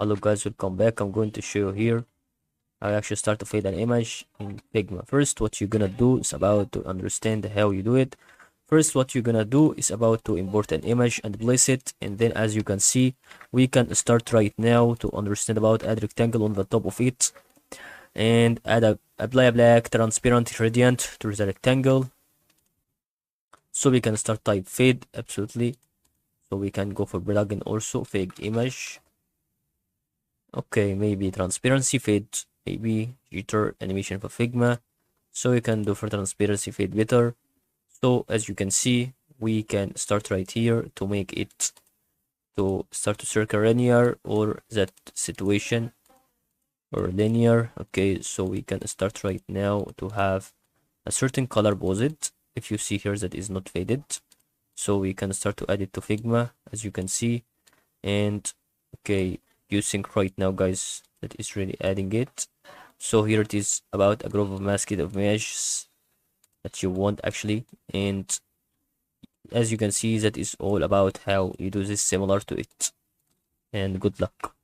Hello guys, welcome back. I'm going to show you here. I actually start to fade an image in Figma. First, what you're gonna do is about to understand how you do it. First, what you're gonna do is about to import an image and place it, and then as you can see, we can start right now to understand about add rectangle on the top of it, and apply a black transparent gradient to the rectangle. So we can start type fade absolutely. So we can go for plugin also fade image. Okay, maybe transparency fade, maybe jitter animation for Figma. So we can do for transparency fade better. So as you can see, we can start right here to make it to start to circle linear or that situation or linear. Okay, so we can start right now to have a certain color posed. If you see here that is not faded. So we can start to add it to Figma as you can see. And okay, using right now guys, that is really adding it. So here it is about a group of masked of images that you want actually, and as you can see that is all about how you do this similar to it, and good luck.